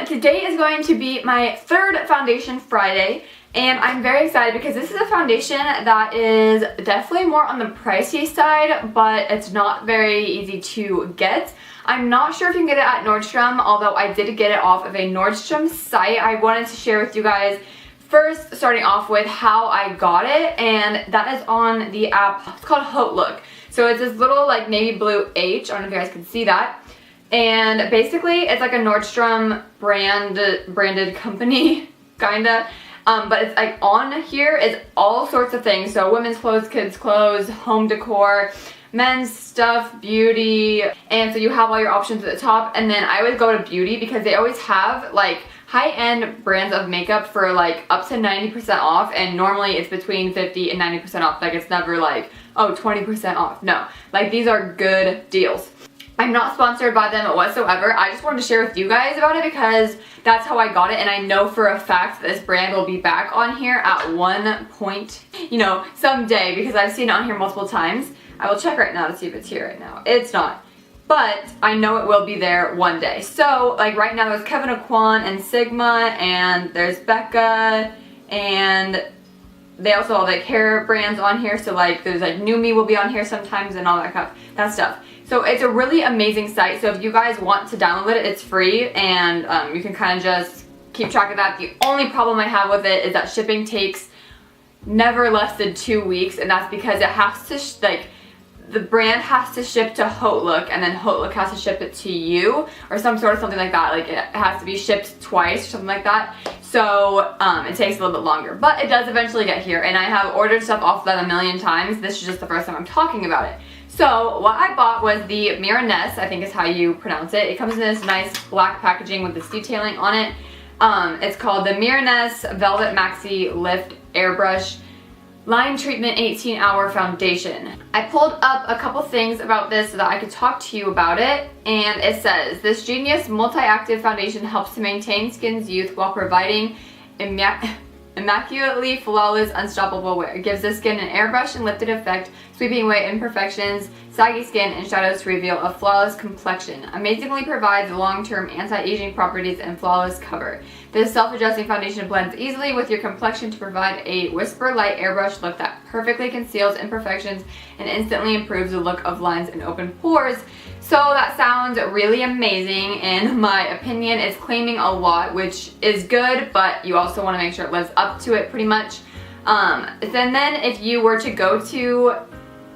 today is going to be my third foundation Friday, and I'm very excited because this is a foundation that is definitely more on the pricey side, but it's not very easy to get. I'm not sure if you can get it at Nordstrom, although I did get it off of a Nordstrom site. I wanted to share with you guys first, starting off with how I got it, and that is on the app. It's called xoxo. So it's this little like navy blue H. I don't know if you guys can see that. And basically it's like a Nordstrom branded company, kinda. But it's like on here is all sorts of things. So women's clothes, kids clothes, home decor, men's stuff, beauty. And so you have all your options at the top. And then I always go to beauty because they always have like high-end brands of makeup for like up to 90% off, and normally it's between 50 and 90% off. Like it's never like, oh, 20% off. No, like these are good deals. I'm not sponsored by them whatsoever. I just wanted to share with you guys about it because that's how I got it, and I know for a fact that this brand will be back on here at one point, you know, someday, because I've seen it on here multiple times. I will check right now to see if it's here right now. It's not. But I know it will be there one day. So, like right now there's Kevin Aquan and Sigma, and there's Becca, and they also have like hair brands on here. So like there's like New Me will be on here sometimes and all that stuff. So it's a really amazing site. So if you guys want to download it, it's free, and you can kind of just keep track of that. The only problem I have with it is that shipping takes never less than 2 weeks, and that's because it has to the brand has to ship to xoxo, and then xoxo has to ship it to you, or something like that. Like it has to be shipped twice or something like that. So it takes a little bit longer, but it does eventually get here, and I have ordered stuff off them a million times. This is just the first time I'm talking about it. So what I bought was the Mirenesse, I think is how you pronounce it. It comes in this nice black packaging with this detailing on it. It's called the Mirenesse Velvet Maxi Lift Airbrush Line Treatment 18-Hour Foundation. I pulled up a couple things about this so that I could talk to you about it, and it says, this genius multi-active foundation helps to maintain skin's youth while providing immaculately flawless, unstoppable wear. It gives the skin an airbrush and lifted effect, sweeping away imperfections, saggy skin, and shadows to reveal a flawless complexion. Amazingly provides long-term anti-aging properties and flawless cover. This self-adjusting foundation blends easily with your complexion to provide a whisper light airbrush look that perfectly conceals imperfections and instantly improves the look of lines and open pores. So that sounds really amazing in my opinion. It's claiming a lot, which is good, but you also want to make sure it lives up to it pretty much. Then if you were to go to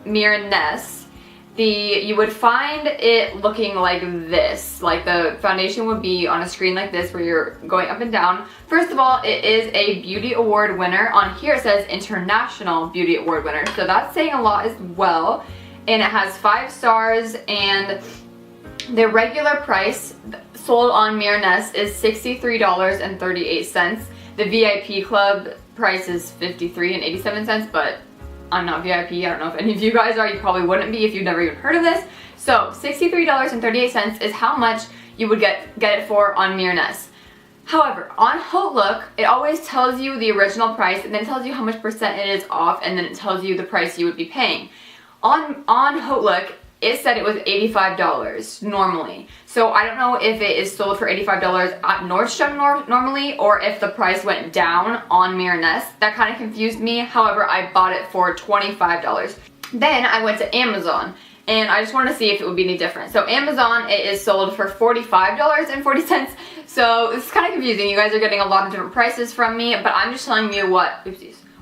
Mirenesse, you would find it looking like this. Like the foundation would be on a screen like this where you're going up and down. First of all, it is a beauty award winner. On here it says International Beauty Award winner, so that's saying a lot as well. And it has 5 stars, and the regular price sold on Mirenesse is $63.38. The VIP club price is $53.87, but I'm not VIP. I don't know if any of you guys are. You probably wouldn't be if you've never even heard of this. So $63.38 is how much you would get it for on Mirenesse. However, on xoxo, it always tells you the original price, and then it tells you how much percent it is off, and then it tells you the price you would be paying. On xoxo, it said it was $85 normally. So I don't know if it is sold for $85 at Nordstrom normally, or if the price went down on Mirenesse. That kind of confused me. However, I bought it for $25. Then I went to Amazon, and I just wanted to see if it would be any different. So Amazon, it is sold for $45.40. So it's kind of confusing. You guys are getting a lot of different prices from me, but I'm just telling you what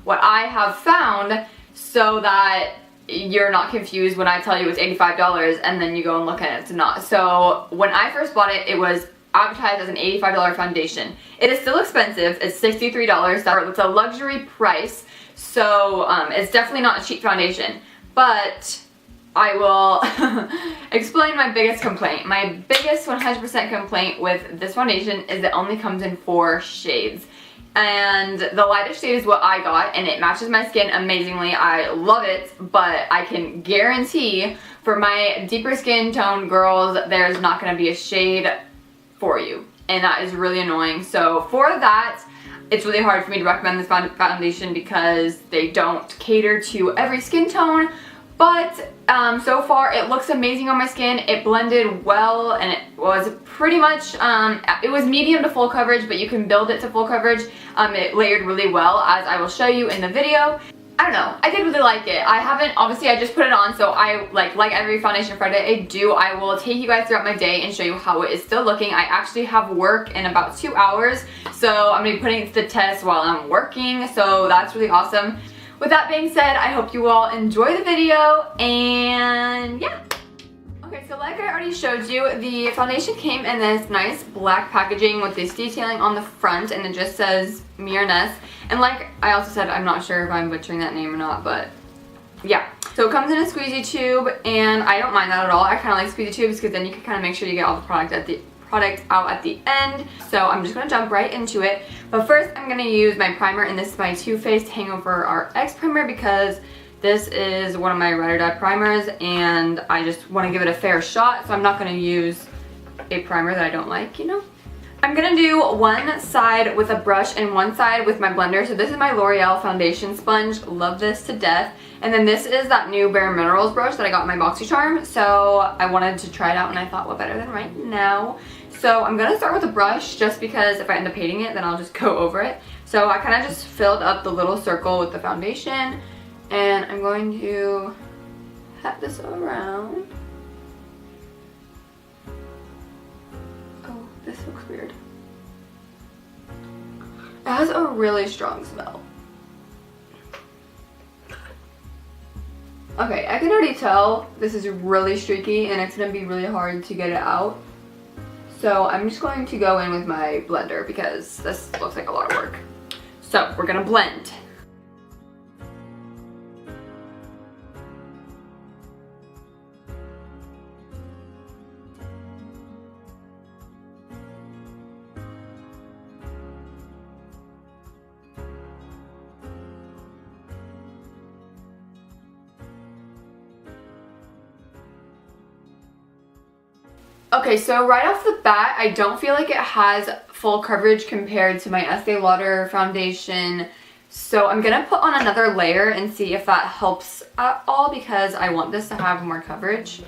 I have found so that you're not confused when I tell you it's $85 and then you go and look at it, it's not. So when I first bought it, it was advertised as an $85 foundation. It is still expensive. It's $63. It's a luxury price, so it's definitely not a cheap foundation. But I will explain my biggest complaint. My biggest 100% complaint with this foundation is it only comes in 4 shades. And the lightest shade is what I got, and it matches my skin amazingly. I love it, but I can guarantee for my deeper skin tone girls, there's not going to be a shade for you, and that is really annoying. So for that, it's really hard for me to recommend this foundation because they don't cater to every skin tone. But so far it looks amazing on my skin. It blended well, and it was pretty much, it was medium to full coverage, but you can build it to full coverage. It layered really well, as I will show you in the video. I don't know, I did really like it. I haven't, obviously I just put it on, so I, like every foundation Friday I will take you guys throughout my day and show you how it is still looking. I actually have work in about 2 hours, so I'm going to be putting it to the test while I'm working, so that's really awesome. With that being said, I hope you all enjoy the video, and yeah. Okay, so like I already showed you, the foundation came in this nice black packaging with this detailing on the front, and it just says Mirenesse. And like I also said, I'm not sure if I'm butchering that name or not, but yeah. So it comes in a squeezy tube, and I don't mind that at all. I kind of like squeezy tubes because then you can kind of make sure you get all the product out at the end. So I'm just going to jump right into it. But first I'm going to use my primer, and this is my Too Faced Hangover RX primer because this is one of my ride or die primers, and I just want to give it a fair shot, so I'm not going to use a primer that I don't like, you know? I'm going to do one side with a brush and one side with my blender. So this is my L'Oreal foundation sponge. Love this to death. And then this is that new Bare Minerals brush that I got in my BoxyCharm. So I wanted to try it out, and I thought, what better than right now? So I'm going to start with a brush just because if I end up hating it, then I'll just go over it. So I kind of just filled up the little circle with the foundation, and I'm going to pat this around. Oh, this looks weird. It has a really strong smell. Okay, I can already tell this is really streaky and it's going to be really hard to get it out. So I'm just going to go in with my blender because this looks like a lot of work. So we're going to blend. Okay, so right off the bat, I don't feel like it has full coverage compared to my Estee Lauder foundation. So I'm going to put on another layer and see if that helps at all because I want this to have more coverage.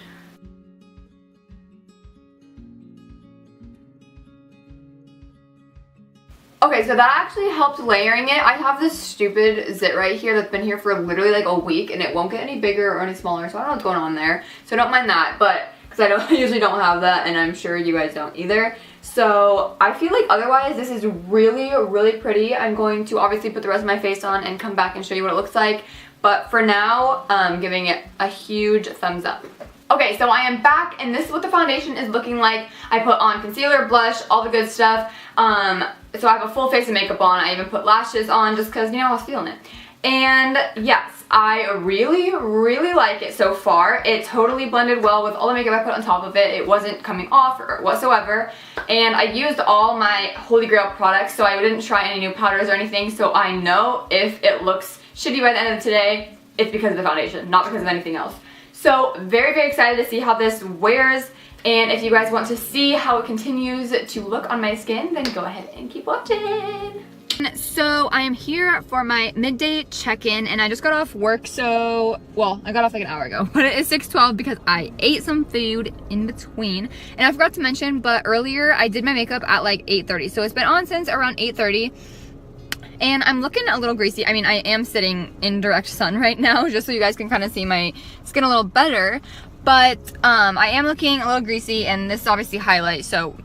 Okay, so that actually helped layering it. I have this stupid zit right here that's been here for literally like a week, and it won't get any bigger or any smaller, so I don't know what's going on there. So don't mind that, but because I usually don't have that, and I'm sure you guys don't either. So I feel like otherwise this is really, really pretty. I'm going to obviously put the rest of my face on and come back and show you what it looks like. But for now, I'm giving it a huge thumbs up. Okay, so I am back, and this is what the foundation is looking like. I put on concealer, blush, all the good stuff. So I have a full face of makeup on. I even put lashes on just because, you know, I was feeling it. And yes, I really, really like it so far. It totally blended well with all the makeup I put on top of it. It wasn't coming off or whatsoever. And I used all my Holy Grail products, so I didn't try any new powders or anything. So I know if it looks shitty by the end of today, it's because of the foundation, not because of anything else. So very, very excited to see how this wears. And if you guys want to see how it continues to look on my skin, then go ahead and keep watching. So I am here for my midday check-in, and I just got off work. So, well, I got off like an hour ago, but it is 6:12 because I ate some food in between. And I forgot to mention, but earlier I did my makeup at like 8:30. So it's been on since around 8:30. And I'm looking a little greasy. I mean, I am sitting in direct sun right now, just so you guys can kind of see my skin a little better. But I am looking a little greasy, and this is obviously highlight, so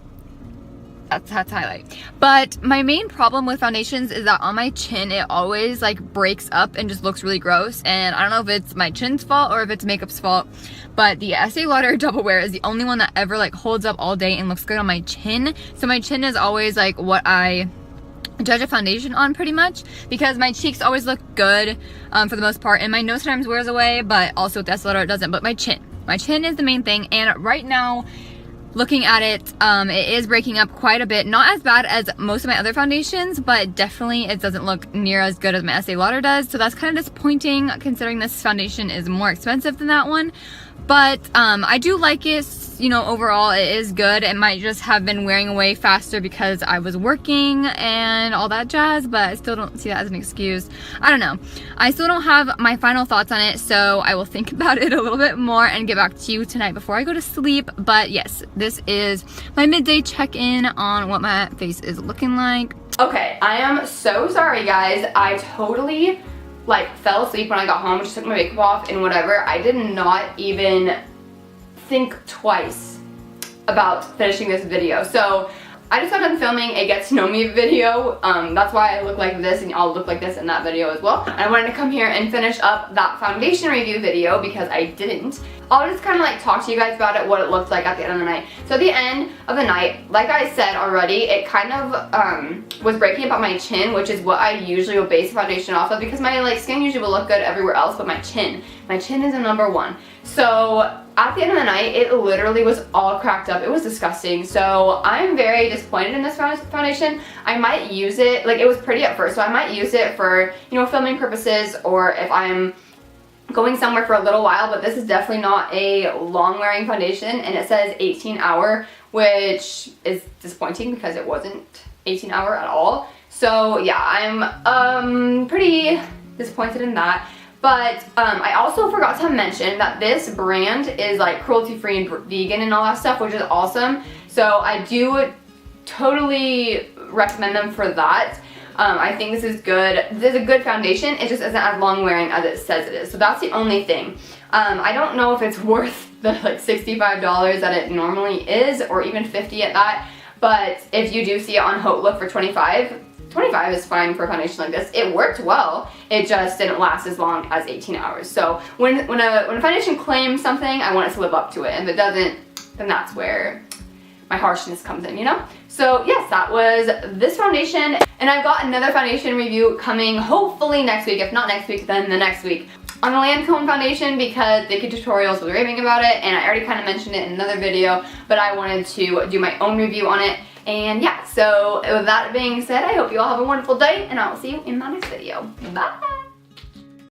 that's highlight. But my main problem with foundations is that on my chin, it always like breaks up and just looks really gross. And I don't know if it's my chin's fault or if it's makeup's fault, but the Estee Lauder Double Wear is the only one that ever like holds up all day and looks good on my chin. So my chin is always like what I judge a foundation on pretty much, because my cheeks always look good for the most part, and my nose sometimes wears away, but also with the Estee Lauder it doesn't. But my chin is the main thing, and right now looking at it, it is breaking up quite a bit. Not as bad as most of my other foundations, but definitely it doesn't look near as good as my Estee Lauder does. So that's kind of disappointing considering this foundation is more expensive than that one. But I do like it, you know, overall it is good. It might just have been wearing away faster because I was working and all that jazz, but I still don't see that as an excuse. I don't know. I still don't have my final thoughts on it, so I will think about it a little bit more and get back to you tonight before I go to sleep. But yes, this is my midday check-in on what my face is looking like. Okay, I am so sorry guys. I totally like fell asleep when I got home, just took my makeup off and whatever. I did not even think twice about finishing this video. So I just got done filming a get to know me video. That's why I look like this and I'll look like this in that video as well. And I wanted to come here and finish up that foundation review video because I didn't. I'll just kind of like talk to you guys about it, what it looked like at the end of the night. So at the end of the night, like I said already, it kind of was breaking up on my chin, which is what I usually will base foundation off of because my like skin usually will look good everywhere else, but my chin is a number one. So at the end of the night, it literally was all cracked up. It was disgusting. So I'm very disappointed in this foundation. I might use it, like it was pretty at first, so I might use it for, you know, filming purposes or if I'm going somewhere for a little while, but this is definitely not a long wearing foundation and it says 18 hour, which is disappointing because it wasn't 18 hour at all. So yeah, I'm pretty disappointed in that. But I also forgot to mention that this brand is like cruelty free and vegan and all that stuff, which is awesome. So I do totally recommend them for that. I think this is good. This is a good foundation. It just isn't as long wearing as it says it is. So that's the only thing. I don't know if it's worth the like $65 that it normally is, or even $50 at that. But if you do see it on Haute Look for $25 is fine for a foundation like this. It worked well. It just didn't last as long as 18 hours. So when a foundation claims something, I want it to live up to it. And if it doesn't, then that's where my harshness comes in, you know? So yes, that was this foundation. And I've got another foundation review coming hopefully next week. If not next week, then the next week. On the Lancome foundation because Vicky Tutorials was raving about it. And I already kind of mentioned it in another video. But I wanted to do my own review on it. And yeah, so with that being said, I hope you all have a wonderful day. And I will see you in my next video. Bye!